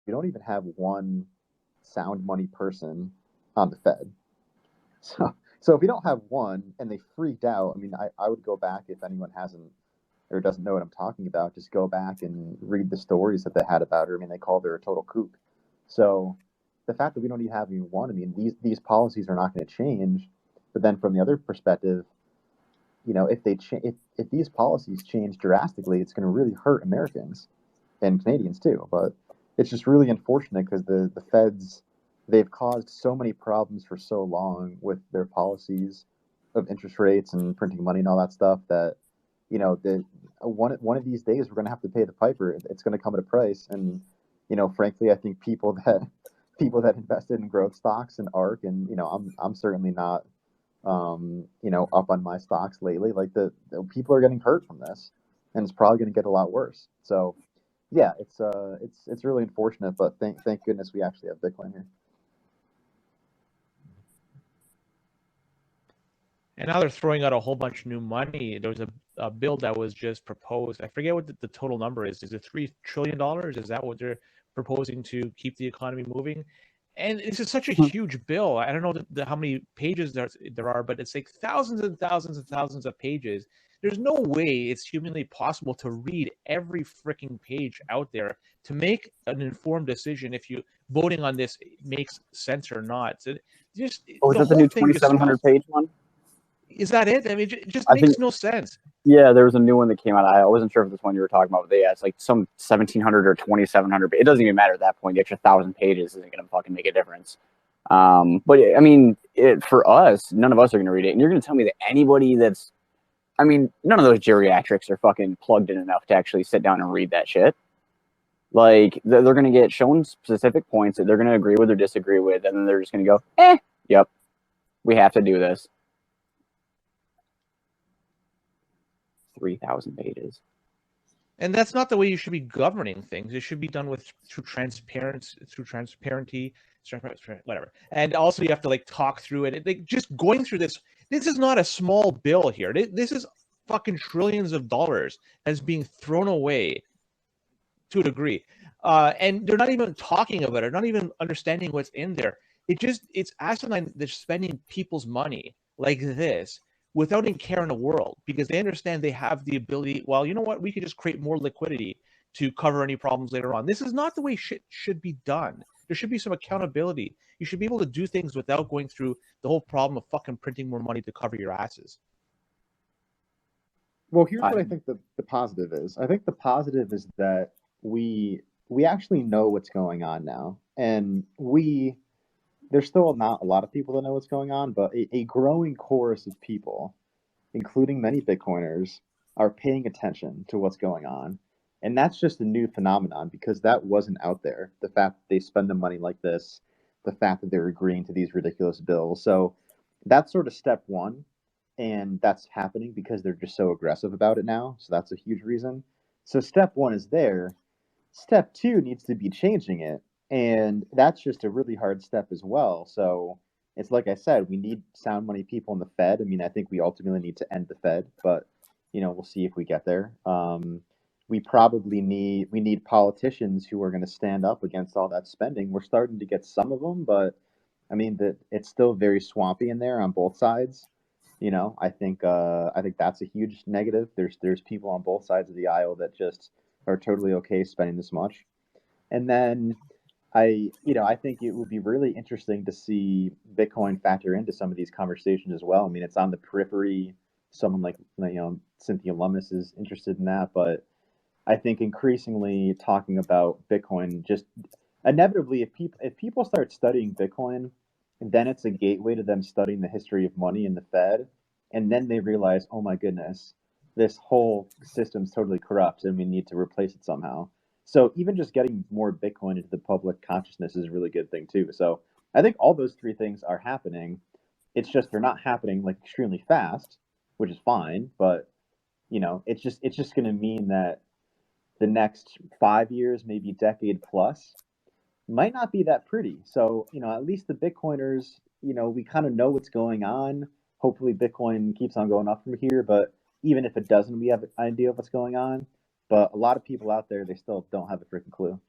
we don't even have one sound money person on the Fed. So if we don't have one and they freaked out, I mean, I would go back if anyone hasn't or doesn't know what I'm talking about, just go back and read the stories that they had about her. I mean, they called her a total kook. So the fact that we don't even have even one, I mean, these policies are not going to change. But then from the other perspective, if if these policies change drastically, it's going to really hurt Americans and Canadians too. But it's just really unfortunate because the feds, they've caused so many problems for so long with their policies of interest rates and printing money and all that stuff that the one of these days we're going to have to pay the piper. It's going to come at a price, and frankly, I think people that invested in growth stocks and ARK, and I'm certainly not up on my stocks lately. Like the people are getting hurt from this, and it's probably going to get a lot worse. So yeah, it's really unfortunate, but thank goodness we actually have Bitcoin here. And now they're throwing out a whole bunch of new money. There was a bill that was just proposed. I forget what the total number is. Is it $3 trillion? Is that what they're proposing to keep the economy moving? And it's just such a huge bill. I don't know how many pages there are, but it's like thousands and thousands and thousands of pages. There's no way it's humanly possible to read every freaking page out there to make an informed decision if you voting on this makes sense or not. So just is that the new 2,700 page one? Is that it? I mean, it just makes no sense. Yeah, there was a new one that came out. I wasn't sure if this one you were talking about, but yeah, it's like some 1,700 or 2,700. It doesn't even matter at that point. The extra 1,000 pages isn't going to fucking make a difference. But I mean, for us, none of us are going to read it. And you're going to tell me that anybody that's, I mean, none of those geriatrics are fucking plugged in enough to actually sit down and read that shit. Like, they're going to get shown specific points that they're going to agree with or disagree with, and then they're just going to go, yep, we have to do this. 3,000 pages. And that's not the way you should be governing things. It should be done through transparency, whatever. And also, you have to like talk through it. Just going through this. This is not a small bill here. This is fucking trillions of dollars that's being thrown away to a degree, and they're not even talking about it. Not even understanding what's in there. It's asinine. They're spending people's money like this without any care in the world, because they understand they have the ability, well, you know what, we could just create more liquidity to cover any problems later on. This is not the way shit should be done. There should be some accountability. You should be able to do things without going through the whole problem of fucking printing more money to cover your asses. Well, here's what I think the positive is. I think the positive is that we actually know what's going on now. And there's still not a lot of people that know what's going on, but a growing chorus of people, including many Bitcoiners, are paying attention to what's going on. And that's just a new phenomenon because that wasn't out there. The fact that they spend the money like this, the fact that they're agreeing to these ridiculous bills. So that's sort of step one. And that's happening because they're just so aggressive about it now. So that's a huge reason. So step one is there. Step two needs to be changing it. And that's just a really hard step as well. So it's like I said, we need sound money people in the Fed. I mean, I think we ultimately need to end the Fed, but we'll see if we get there. We need politicians who are going to stand up against all that spending. We're starting to get some of them, but I mean it's still very swampy in there on both sides. I think that's a huge negative. There's people on both sides of the aisle that just are totally okay spending this much. And then I think it would be really interesting to see Bitcoin factor into some of these conversations as well. I mean, it's on the periphery. Someone like Cynthia Lummis is interested in that, but I think increasingly talking about Bitcoin just inevitably, if people start studying Bitcoin, then it's a gateway to them studying the history of money and the Fed, and then they realize, oh my goodness, this whole system's totally corrupt, and we need to replace it somehow. So even just getting more Bitcoin into the public consciousness is a really good thing too. So I think all those three things are happening. It's just they're not happening like extremely fast, which is fine, but it's just going to mean that the next 5 years, maybe decade plus, might not be that pretty. So, at least the Bitcoiners, we kind of know what's going on. Hopefully, Bitcoin keeps on going up from here. But even if it doesn't, we have an idea of what's going on. But a lot of people out there, they still don't have a freaking clue.